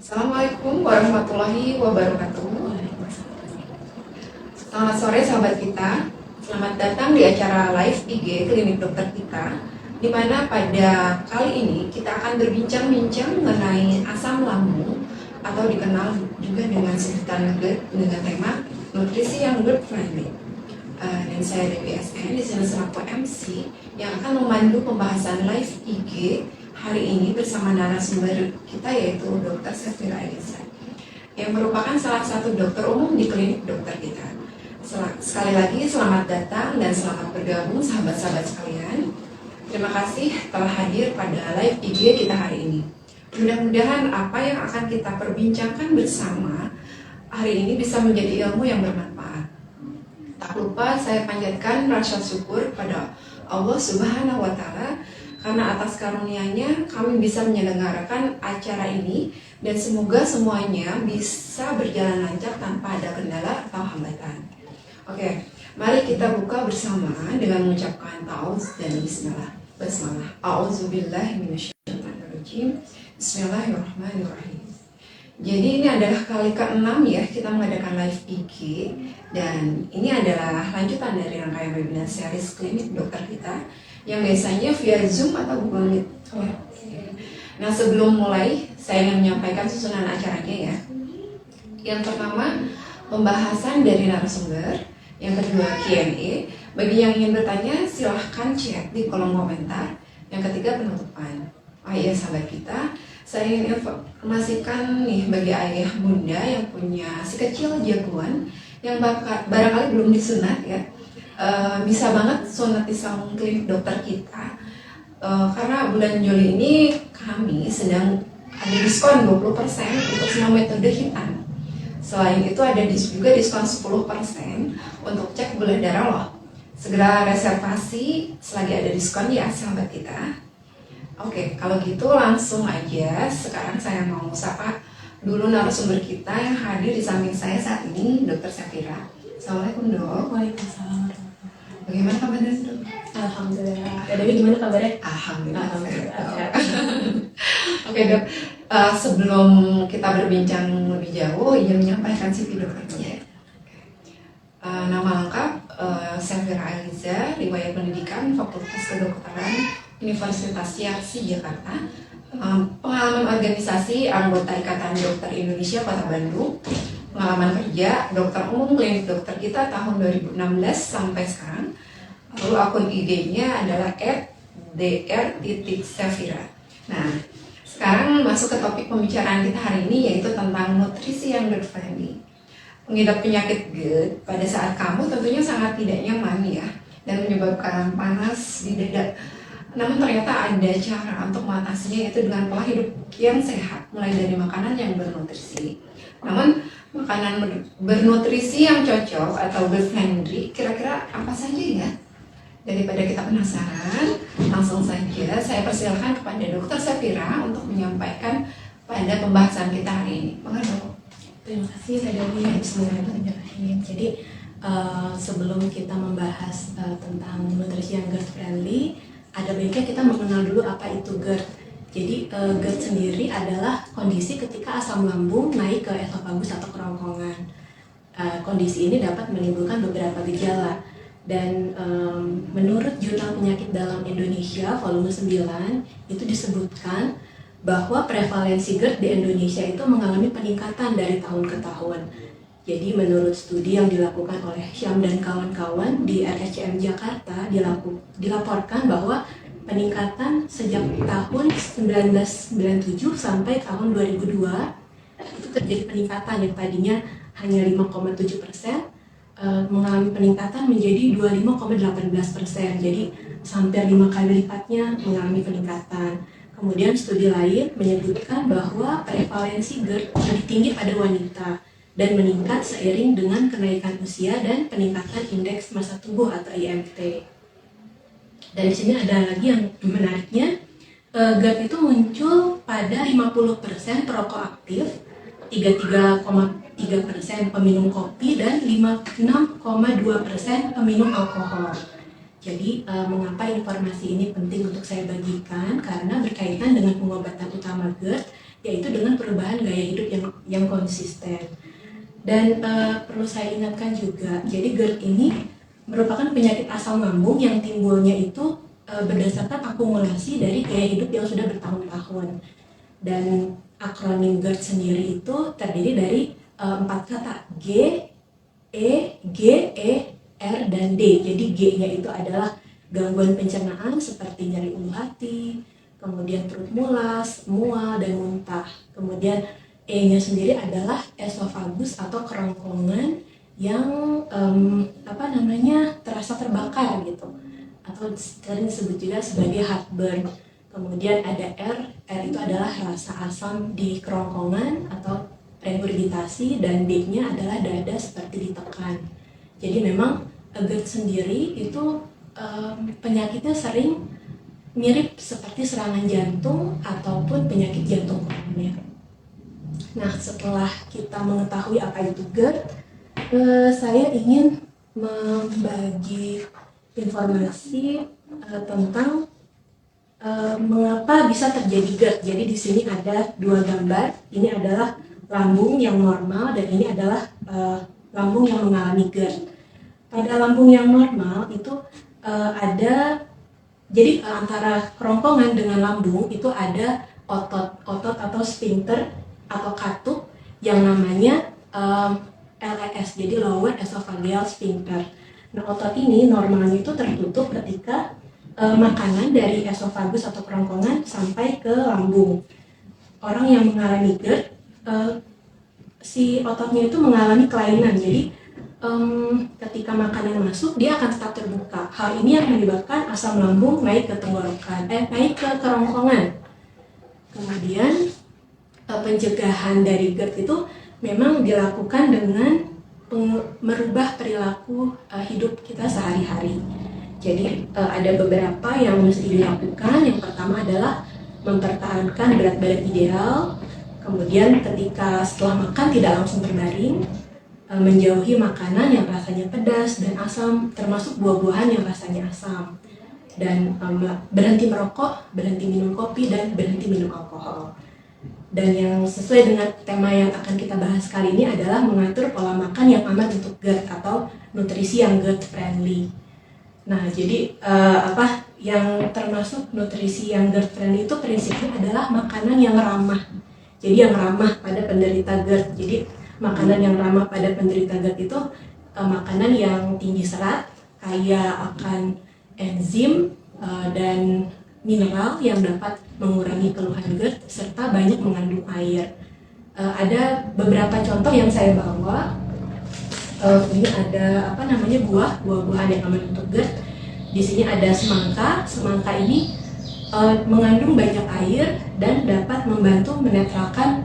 Assalamualaikum warahmatullahi wabarakatuh. Selamat sore sahabat kita. Selamat datang di acara live IG Klinik Dokter kita, di mana pada kali ini kita akan berbincang-bincang mengenai asam lambung atau dikenal juga dengan sebutan GERD dengan tema nutrisi yang GERD friendly. Dan saya Dewi SN di sini selaku MC yang akan memandu pembahasan live IG hari ini bersama narasumber kita yaitu Dr. Safira Elisa yang merupakan salah satu dokter umum di klinik dokter kita. Sekali lagi selamat datang dan selamat bergabung sahabat-sahabat sekalian. Terima kasih telah hadir pada live IG kita hari ini. Mudah-mudahan apa yang akan kita perbincangkan bersama hari ini bisa menjadi ilmu yang bermanfaat. Tak lupa saya panjatkan rasa syukur pada Allah Subhanahu wa Ta'ala karena atas karunia-Nya kami bisa menyelenggarakan acara ini dan semoga semuanya bisa berjalan lancar tanpa ada kendala atau hambatan. Oke, mari kita buka bersama dengan mengucapkan ta'awuz dan bismillah. Basmalah. A'udzubillahi minasyaitonirrajim. Bismillahirrahmanirrahim. Jadi ini adalah kali ke-6 ya kita mengadakan live IG dan ini adalah lanjutan dari rangkaian webinar series klinik dokter kita yang biasanya via Zoom atau Google Meet. Nah sebelum mulai saya ingin menyampaikan susunan acaranya ya. Yang pertama pembahasan dari narasumber, yang kedua Q&A. Bagi yang ingin bertanya silahkan chat di kolom komentar. Yang ketiga penutupan. Oh iya sahabat kita, saya ingin informasikan nih bagi ayah bunda yang punya si kecil jagoan yang barangkali belum disunat ya, bisa banget sunat di salon klinik dokter kita, karena bulan Juli ini kami sedang ada diskon 20% untuk semua metode hitam. Selain itu ada juga diskon 10% untuk cek gula darah loh. Segera reservasi selagi ada diskon ya sahabat kita. Oke, kalau gitu langsung aja sekarang saya mau sapa dulu narasumber kita yang hadir di samping saya saat ini, Dr. Safira. Assalamualaikum dok. Waalaikumsalam. Bagaimana kabarnya dok? Alhamdulillah. Ya Dewi gimana kabarnya? Alhamdulillah. Alhamdulillah. Oke dok, sebelum kita berbincang lebih jauh, ingin menyampaikan CV dokternya. Nama lengkap Safira Elisa, riwayat pendidikan Fakultas Kedokteran Universitas Yarsi Jakarta, pengalaman organisasi anggota Ikatan Dokter Indonesia Kota Bandung, pengalaman kerja dokter umum klinik dokter kita tahun 2016 sampai sekarang. Lalu akun IG-nya adalah @dr.safira. Nah, sekarang masuk ke topik pembicaraan kita hari ini yaitu tentang nutrisi yang GERD friendly. Mengidap penyakit GERD pada saat kamu tentunya sangat tidak nyaman ya dan menyebabkan panas di dada. Namun ternyata ada cara untuk mengatasinya yaitu dengan pola hidup yang sehat, mulai dari makanan yang bernutrisi. Namun makanan bernutrisi yang cocok atau GERD friendly kira-kira apa saja ya? Daripada kita penasaran, langsung saja saya persilahkan kepada Dr. Safira untuk menyampaikan pada pembahasan kita hari ini. Mengenai Terima kasih Teh Dewi. Bismillahirrahmanirrahim. Jadi sebelum kita membahas tentang nutrisi yang GERD friendly, ada baiknya kita mengenal dulu apa itu GERD. Jadi GERD sendiri adalah kondisi ketika asam lambung naik ke esofagus atau kerongkongan. Kondisi ini dapat menimbulkan beberapa gejala. Dan menurut Jurnal Penyakit Dalam Indonesia volume 9 itu disebutkan bahwa prevalensi GERD di Indonesia itu mengalami peningkatan dari tahun ke tahun. Jadi menurut studi yang dilakukan oleh Syam dan kawan-kawan di RSCM Jakarta dilaporkan bahwa peningkatan sejak tahun 1997 sampai tahun 2002 itu terjadi peningkatan yang tadinya hanya 5,7%, mengalami peningkatan menjadi 25,18%. Jadi hampir 5 kali lipatnya mengalami peningkatan. Kemudian studi lain menyebutkan bahwa prevalensi GERD lebih tinggi pada wanita dan meningkat seiring dengan kenaikan usia dan peningkatan indeks massa tubuh atau IMT. Dan di sini ada lagi yang menariknya, GERD itu muncul pada 50% perokok aktif, 33,3% peminum kopi, dan 56,2% peminum alkohol. Jadi mengapa informasi ini penting untuk saya bagikan? Karena berkaitan dengan pengobatan utama GERD yaitu dengan perubahan gaya hidup yang konsisten. Dan perlu saya ingatkan juga, jadi GERD ini merupakan penyakit asam lambung yang timbulnya itu berdasarkan akumulasi dari gaya hidup yang sudah bertahun-tahun. Dan akronim GERD sendiri itu terdiri dari 4 kata, G, E, G, E, R, dan D. Jadi G-nya itu adalah gangguan pencernaan seperti nyeri ulu hati, kemudian perut mulas, mual, dan muntah. Kemudian E-nya sendiri adalah esofagus atau kerongkongan yang terasa terbakar gitu, atau sering disebut juga sebagai heartburn. Kemudian ada R itu adalah rasa asam di kerongkongan atau regurgitasi, dan D-nya adalah dada seperti ditekan. Jadi memang GERD sendiri itu penyakitnya sering mirip seperti serangan jantung ataupun penyakit jantung koroner. Nah, setelah kita mengetahui apa itu GERD, saya ingin membagi informasi tentang mengapa bisa terjadi GERD. Jadi di sini ada 2 gambar. Ini adalah lambung yang normal dan ini adalah lambung yang mengalami GERD. Pada lambung yang normal itu jadi antara kerongkongan dengan lambung itu ada otot atau sphincter atau katup yang namanya LES, jadi lower esophageal sphincter. Nah, otot ini normalnya itu tertutup ketika makanan dari esofagus atau kerongkongan sampai ke lambung. Orang yang mengalami GERD, si ototnya itu mengalami kelainan, jadi ketika makanan masuk dia akan tetap terbuka. Hal ini yang menyebabkan asam lambung naik ke tenggorokan, naik ke kerongkongan. Kemudian pencegahan dari GERD itu memang dilakukan dengan merubah perilaku hidup kita sehari-hari. Jadi ada beberapa yang mesti dilakukan. Yang pertama adalah mempertahankan berat badan ideal. Kemudian ketika setelah makan tidak langsung berbaring, menjauhi makanan yang rasanya pedas dan asam, termasuk buah-buahan yang rasanya asam, dan berhenti merokok, berhenti minum kopi, dan berhenti minum alkohol. Dan yang sesuai dengan tema yang akan kita bahas kali ini adalah mengatur pola makan yang aman untuk GERD atau nutrisi yang GERD friendly. Nah, jadi yang termasuk nutrisi yang GERD friendly itu prinsipnya adalah makanan yang ramah. Jadi yang ramah pada penderita GERD. Jadi makanan yang ramah pada penderita GERD itu makanan yang tinggi serat, kaya akan enzim dan mineral yang dapat mengurangi keluhan GERD, serta banyak mengandung air. Ada beberapa contoh yang saya bawa. Ini ada buah-buahan yang aman untuk GERD. Di sini ada semangka. Semangka ini mengandung banyak air dan dapat membantu menetralkan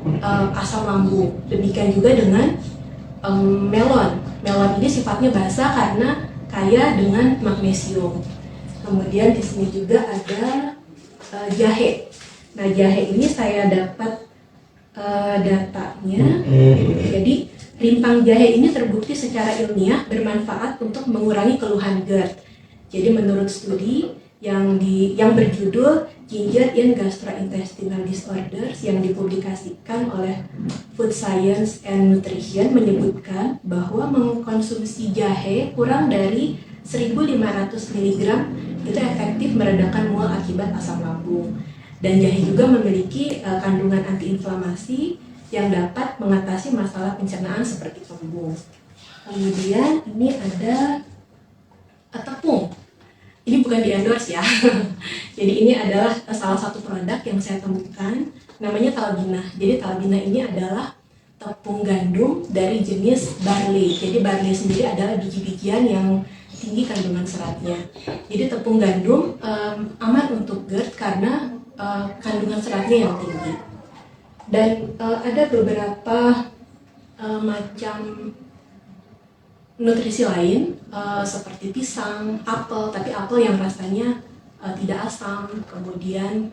asam lambung. Demikian juga dengan melon. Melon ini sifatnya basah karena kaya dengan magnesium. Kemudian di sini juga ada jahe. Nah, jahe ini saya dapat datanya. Jadi rimpang jahe ini terbukti secara ilmiah bermanfaat untuk mengurangi keluhan GERD. Jadi menurut studi yang berjudul Ginger in Gastrointestinal Disorders yang dipublikasikan oleh Food Science and Nutrition menyebutkan bahwa mengkonsumsi jahe kurang dari 1.500 mg itu efektif meredakan mual akibat asam lambung. Dan jahe juga memiliki kandungan antiinflamasi yang dapat mengatasi masalah pencernaan seperti kembung. Kemudian ini ada tepung. Ini bukan di endorse ya. Jadi ini adalah salah satu produk yang saya temukan, namanya talbina. Jadi talbina ini adalah tepung gandum dari jenis barley. Jadi barley sendiri adalah biji-bijian yang tinggi kandungan seratnya. Jadi tepung gandum aman untuk GERD karena kandungan seratnya yang tinggi. Dan ada beberapa macam nutrisi lain seperti pisang, apel, tapi apel yang rasanya tidak asam. Kemudian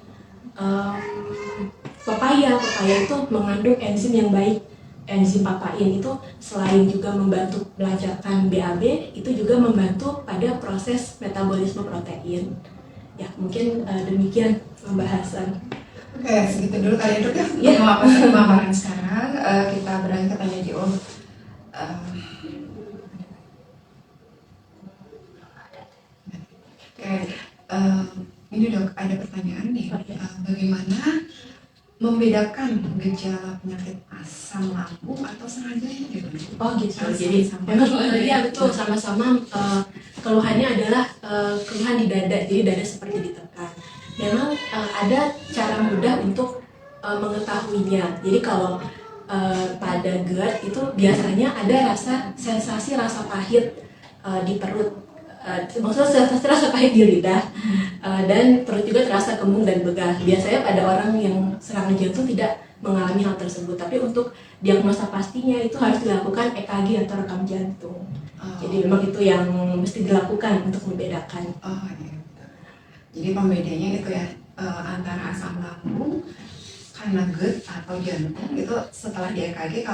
pepaya itu mengandung enzim yang baik. Enzim papain itu selain juga membantu melancarkan BAB, itu juga membantu pada proses metabolisme protein. Ya, mungkin demikian pembahasan Oke, segitu dulu kali ya dok ya. Iya. Untuk pemaparan sekarang, kita beralih ke tanya jawab. Eh, Oke, eh, ini dok ada pertanyaan nih. Oke. Bagaimana membedakan gejala penyakit asam lambung atau serangan jantung? Oh gitu. Asam Jadi sama. memang iya betul, sama-sama keluhannya adalah keluhan di dada. Jadi dada seperti ditekan. Memang ada cara mudah untuk mengetahuinya. Jadi kalau pada GERD itu biasanya ada sensasi rasa pahit di perut. Maksudnya sensasi rasa pahit di lidah, dan perut juga terasa kembung dan begah. Biasanya pada orang yang serangan jantung tidak mengalami hal tersebut, tapi untuk diagnosa pastinya itu harus dilakukan EKG atau rekam jantung. Jadi memang itu yang mesti dilakukan untuk membedakan. Oh iya. Jadi pembedanya itu ya, antara asam lambung karena GERD atau jantung itu setelah di EKG.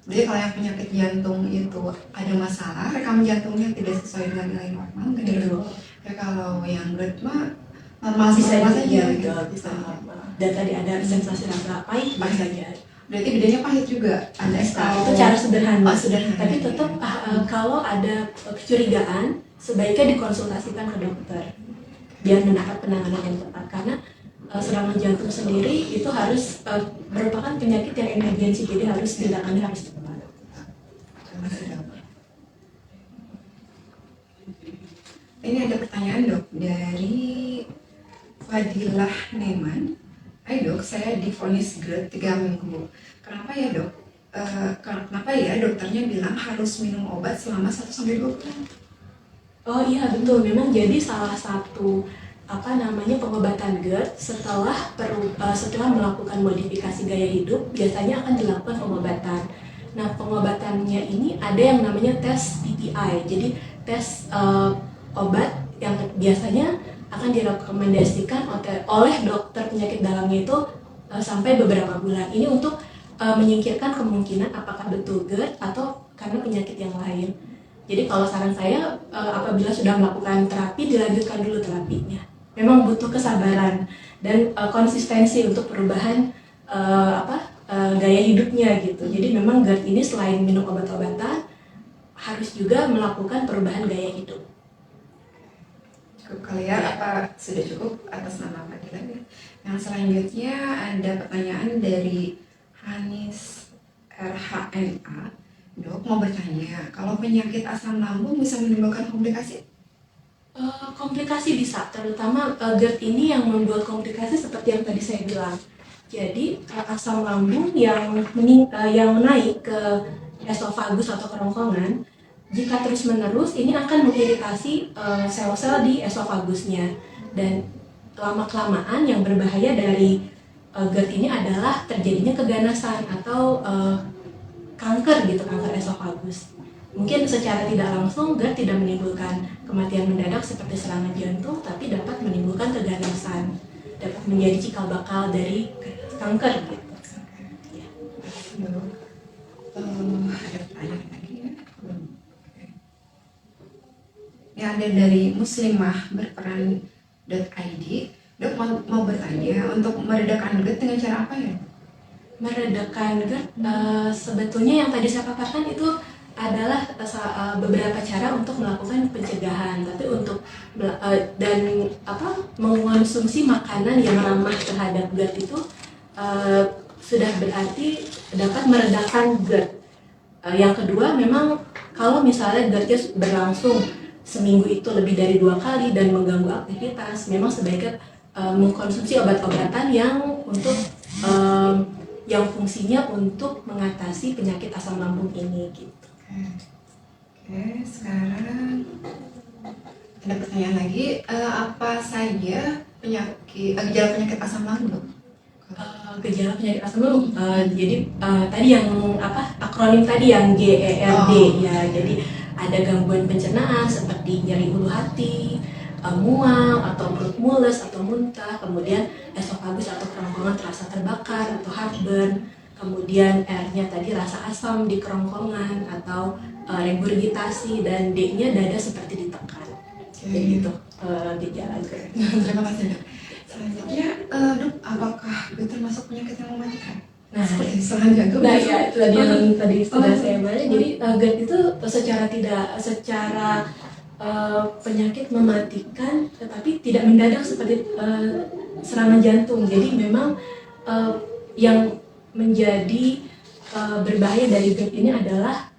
Jadi kalau yang penyakit jantung itu ada masalah, rekam jantungnya tidak sesuai dengan nilai normal gitu. Ya kalau yang GERD mah normal Bisa saja gitu, gitu. bisa normal. Dan tadi ada sensasi rasa pahit saja. Berarti bedanya pahit juga. Ada Itu cara sederhana. Oh, sederhana. Tapi tetap kalau ada kecurigaan sebaiknya dikonsultasikan ke dokter biar mendapat penanganan yang tepat, karena serangan jantung sendiri itu harus merupakan penyakit yang emergensi, jadi harus tindakannya harus tepat. Ini ada pertanyaan dok dari Fadilah Neman. Hai dok, saya divonis GERD 3 minggu. Kenapa ya dok? Kenapa ya dokternya bilang harus minum obat selama 1-2 bulan? Oh iya betul, memang jadi salah satu pengobatan GERD setelah melakukan modifikasi gaya hidup biasanya akan dilakukan pengobatan. Nah pengobatannya ini ada yang namanya tes PPI, jadi tes obat yang biasanya akan direkomendasikan oleh dokter penyakit dalamnya itu sampai beberapa bulan. Ini untuk menyingkirkan kemungkinan apakah betul GERD atau karena penyakit yang lain. Jadi kalau saran saya apabila sudah melakukan terapi dilanjutkan dulu terapinya. Memang butuh kesabaran dan konsistensi untuk perubahan gaya hidupnya gitu. Jadi memang GERD ini selain minum obat-obatan harus juga melakukan perubahan gaya hidup. Cukup kali ya, apa sudah cukup atas nama panggilan? Yang selanjutnya ada pertanyaan dari Hanis RHNA. Dok mau bertanya, kalau penyakit asam lambung bisa menimbulkan komplikasi? Komplikasi bisa, terutama GERD ini yang membuat komplikasi seperti yang tadi saya bilang. Jadi asam lambung yang naik ke esofagus atau kerongkongan, jika terus-menerus ini akan mengiritasi sel-sel di esofagusnya, dan lama-kelamaan yang berbahaya dari GERD ini adalah terjadinya keganasan atau kanker esofagus. Mungkin secara tidak langsung GERD tidak menimbulkan kematian mendadak seperti serangan jantung, tapi dapat menimbulkan keganasan, dapat menjadi cikal bakal dari kanker gitu. Ya. Ada pertanyaan lagi ya? Ini ada dari muslimah berperan.id. Dok mau bertanya, untuk meredakan GERD dengan cara apa ya? Meredakan GERD sebetulnya yang tadi saya paparkan itu adalah beberapa cara untuk melakukan pencegahan, tapi untuk mengonsumsi makanan yang ramah terhadap GERD itu sudah berarti dapat meredakan GERD. Yang kedua, memang kalau misalnya GERD-nya berlangsung seminggu itu lebih dari 2 kali dan mengganggu aktivitas, memang sebaiknya mengkonsumsi obat-obatan yang untuk yang fungsinya untuk mengatasi penyakit asam lambung ini gitu. Oke, sekarang ada pertanyaan lagi, apa saja gejala penyakit asam lambung? Gejala penyakit asam lambung, jadi tadi yang akronim tadi yang GERD ya, jadi ada gangguan pencernaan seperti nyeri ulu hati, mual atau perut mules atau muntah, kemudian esofagus atau kerongkongan terasa terbakar atau heartburn, kemudian R-nya tadi rasa asam di kerongkongan atau regurgitasi, dan D-nya dada seperti ditekan. Jadi gitu gejala GERD. Terima kasih dok. Selanjutnya, Dok, apakah itu termasuk penyakit yang mematikan? Nah, Selanjutnya tuh. nah ya itu tadi yang tadi sudah Oh. saya bahas. Jadi GERD itu secara penyakit mematikan, tetapi tidak mendadak seperti serangan jantung. Jadi memang yang menjadi berbahaya dari GERD ini adalah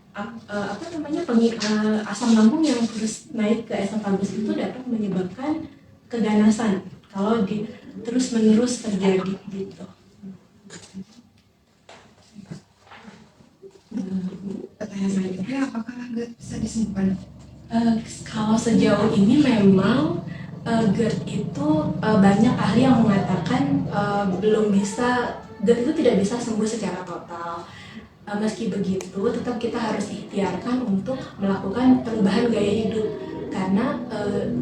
asam lambung yang terus naik ke esofagus itu dapat menyebabkan keganasan kalau terus menerus terjadi gitu. Pertanyaan selanjutnya, apakah GERD bisa disembuhkan? Kalau sejauh ini memang GERD itu banyak ahli yang mengatakan GERD itu tidak bisa sembuh secara total. Meski begitu, tetap kita harus ikhtiarkan untuk melakukan perubahan gaya hidup karena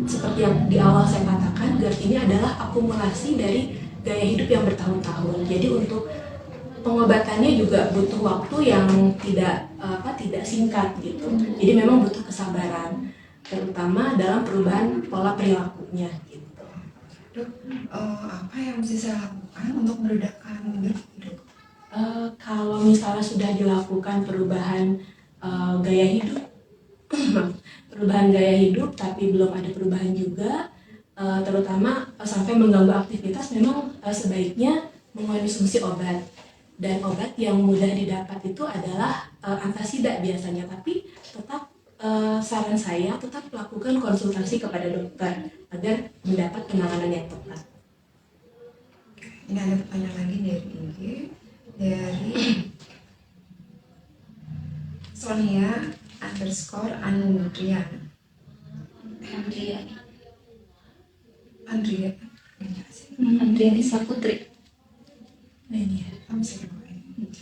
seperti yang di awal saya katakan, GERD ini adalah akumulasi dari gaya hidup yang bertahun-tahun. Jadi untuk pengobatannya juga butuh waktu yang tidak singkat gitu. Jadi memang butuh kesabaran, terutama dalam perubahan pola perilakunya gitu. Dok, apa yang mesti saya lakukan untuk meredakan GERD? Kalau misalnya sudah dilakukan perubahan gaya hidup, tapi belum ada perubahan juga, terutama sampai mengganggu aktivitas, memang sebaiknya mengonsumsi obat. Dan obat yang mudah didapat itu adalah antasida biasanya, tapi tetap saran saya tetap lakukan konsultasi kepada dokter agar mendapat penanganan yang tepat. Ini ada pertanyaan lagi dari IG, dari Sonia_Andriana. Andriani Saputri. Nah ini ya.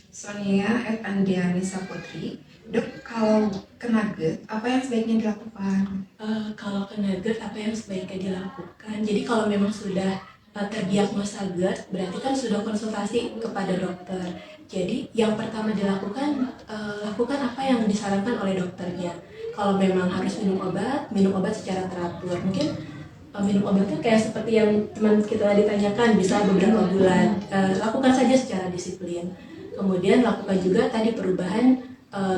Sonia@Andriani Saputri. Dok, kalau kena GERD, apa yang sebaiknya dilakukan? Kalau kena GERD, apa yang sebaiknya dilakukan? Jadi kalau memang sudah terdiagnosa GERD, berarti kan sudah konsultasi kepada dokter. Jadi yang pertama dilakukan, lakukan apa yang disarankan oleh dokternya. Kalau memang harus minum obat secara teratur. Mungkin minum obatnya kayak seperti yang teman kita tadi tanyakan, bisa beberapa bulan. Lakukan saja secara disiplin. Kemudian lakukan juga tadi perubahan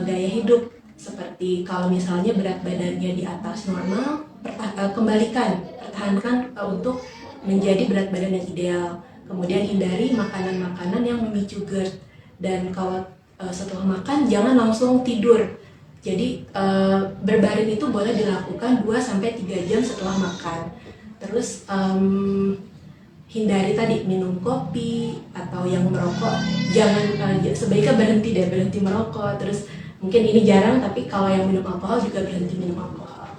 gaya hidup, seperti kalau misalnya berat badannya di atas normal, pertahankan untuk menjadi berat badan yang ideal. Kemudian hindari makanan-makanan yang memicu GERD, dan kalau setelah makan jangan langsung tidur. Jadi berbaring itu boleh dilakukan 2-3 jam setelah makan. Terus hindari tadi minum kopi atau yang merokok, sebaiknya berhenti merokok. Terus mungkin ini jarang, tapi kalau yang minum alkohol juga berhenti minum alkohol.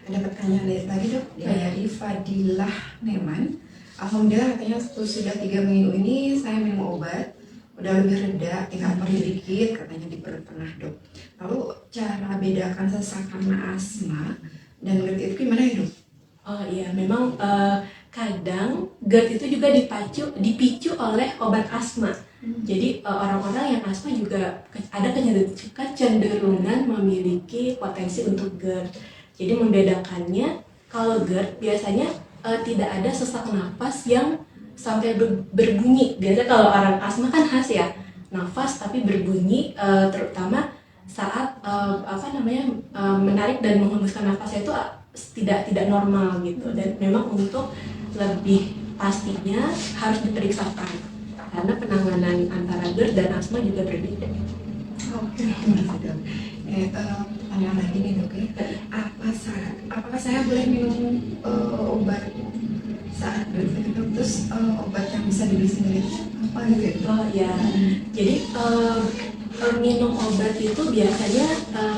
Ada pertanyaan lagi, Dok, dari Fadilah Neman. Alhamdulillah, katanya sudah 3 minggu ini saya minum obat, udah lebih reda, tinggal perih dikit, katanya di perut pernah, Dok. Lalu cara bedakan sesak karena asma dan GERD itu gimana ya, Dok? Oh iya, memang kadang GERD itu juga dipicu oleh obat asma. Jadi orang-orang yang asma juga ada kecenderungan memiliki potensi untuk GERD. Jadi membedakannya, kalau GERD biasanya tidak ada sesak napas yang sampai berbunyi. Biasanya kalau orang asma kan khas ya, nafas tapi berbunyi, terutama saat menarik dan menghembuskan nafasnya itu tidak normal gitu. Dan memang untuk lebih pastinya harus diperiksakan, karena penanganan antara GERD dan asma juga berbeda. Oke, makasih, Dok. Pertanyaan lagi nih, Dok, ya. Apakah saya boleh minum obat saat GERD, Dok? Terus obat yang bisa dibeli sendiri apa gitu? Oh ya, jadi minum obat itu biasanya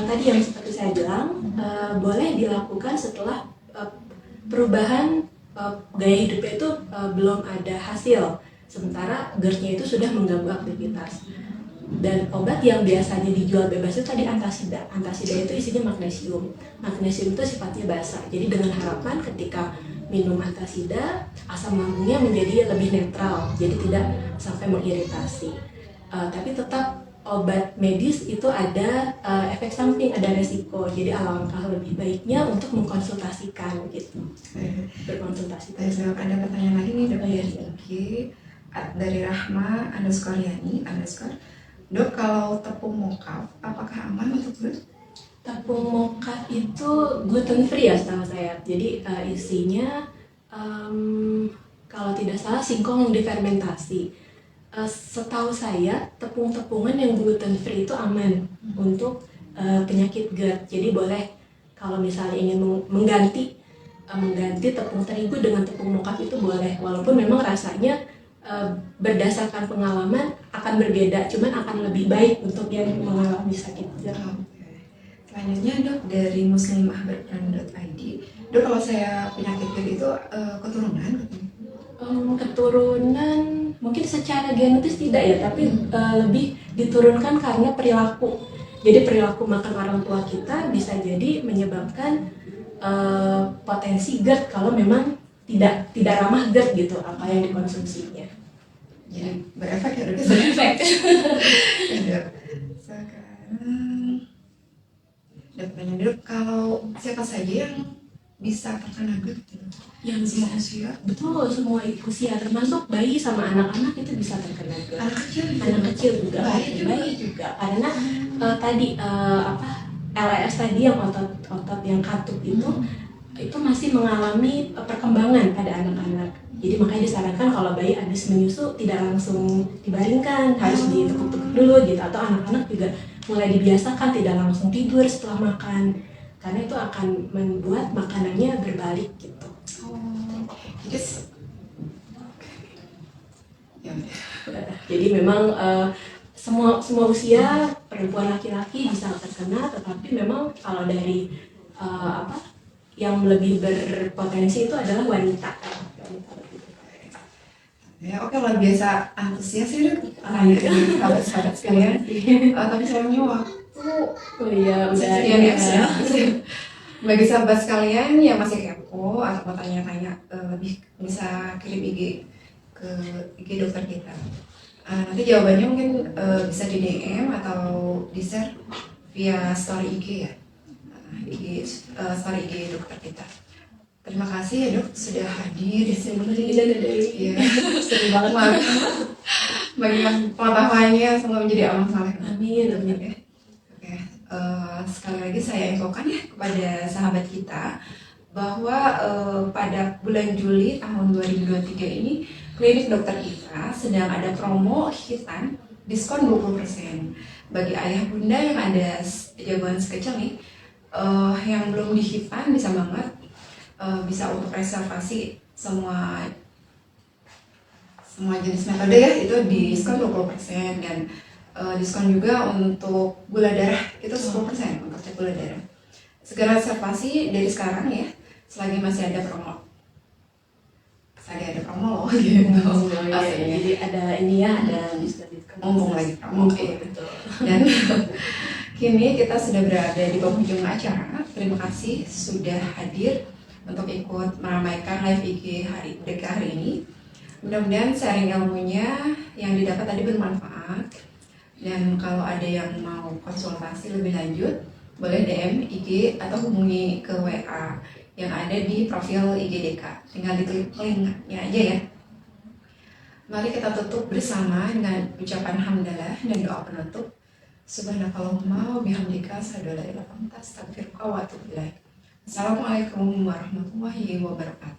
tadi yang seperti saya bilang boleh dilakukan setelah perubahan gaya hidupnya itu belum ada hasil, sementara GERD-nya itu sudah mengganggu aktivitas. Dan obat yang biasanya dijual bebas itu tadi antasida. Antasida itu isinya magnesium. Magnesium itu sifatnya basa. Jadi dengan harapan ketika minum antasida, asam lambungnya menjadi lebih netral, jadi tidak sampai mengiritasi. Tapi tetap obat medis itu ada efek samping, ada resiko. Jadi alangkah lebih baiknya untuk mengkonsultasikan gitu. Berkonsultasi. Ada pertanyaan lagi nih dok Oh, iya. dari IG dari Rahma _Yani_ dok, kalau tepung mokaf apakah aman untuk GERD? Tepung mokaf itu gluten free ya setahu saya. Jadi isinya kalau tidak salah singkong yang difermentasi. Setahu saya tepung-tepungan yang gluten free itu aman untuk penyakit GERD. Jadi boleh kalau misalnya ingin mengganti tepung terigu dengan tepung mokaf itu boleh. Walaupun memang rasanya berdasarkan pengalaman akan berbeda, cuman akan lebih baik untuk yang mengalami sakit GERD. Selanjutnya dok dari muslimah_id, dok kalau saya penyakit GERD itu keturunan? Keturunan mungkin secara genetis tidak ya, tapi lebih diturunkan karena perilaku. Jadi perilaku makan orang tua kita bisa jadi menyebabkan potensi GERD kalau memang tidak ramah GERD gitu apa yang dikonsumsinya. Jadi berefek ya dok? Berefek. Ya, dok. Sekarang dok tanya dok, kalau siapa saja yang bisa terkena GERD? Yang Semua bisa, usia? betul, semua usia termasuk bayi sama anak-anak itu bisa terkena GERD. Anak kecil juga? Bayi juga karena tadi LES tadi yang otot yang katup itu masih mengalami perkembangan pada anak-anak. Jadi makanya disarankan kalau bayi habis menyusu tidak langsung dibaringkan, harus ditekuk-tekuk dulu gitu. Atau anak-anak juga mulai dibiasakan tidak langsung tidur setelah makan, karena itu akan membuat makanannya berbalik gitu. Jadi memang semua usia perempuan laki-laki bisa terkena, tetapi memang kalau dari yang lebih berpotensi itu adalah wanita. Ya, oke, luar biasa antusias ya dok. Sahabat-sahabat sekalian. Tapi sayangnya waktu Oh iya, udah sekian ya. Bagi sahabat sekalian yang masih kepo atau mau tanya-tanya lebih, bisa kirim IG ke IG dokter kita. Nanti jawabannya mungkin bisa di DM atau di share via story IG ya. IG story IG dokter kita. Terima kasih ya dok sudah hadir di sini. Iya, seru banget bagi pengetahuannya, semoga menjadi amal saleh. Amin. Oke. Sekali lagi saya infokan ya kepada sahabat kita bahwa pada bulan Juli tahun 2023 ini klinik dokter kita sedang ada promo hitan diskon 20%. Bagi ayah bunda yang ada jagoan sekecil nih, yang belum di hitan bisa banget bisa untuk reservasi semua jenis metode ya, itu diskon 20%. Dan diskon juga untuk gula darah itu 10% untuk cek gula darah. Segera reservasi dari sekarang ya, selagi masih ada promo. Ada promo loh gitu. Jadi ada ini ya, ada diskon. Ngomong lagi promo. Betul. Dan kini kita sudah berada di penghujung acara. Terima kasih sudah hadir untuk ikut meramaikan live IG hari ini. Mudah-mudahan sharing ilmunya yang didapat tadi bermanfaat. Dan kalau ada yang mau konsultasi lebih lanjut, boleh DM IG atau hubungi ke WA yang ada di profil IG DK. Tinggal diklik linknya aja ya. Mari kita tutup bersama dengan ucapan hamdalah dan doa penutup. Subhanakallahumma wa bihamdika asyhadu an la ilaha illa anta astaghfiruka wa atubu ilaik. Assalamualaikum warahmatullahi wabarakatuh.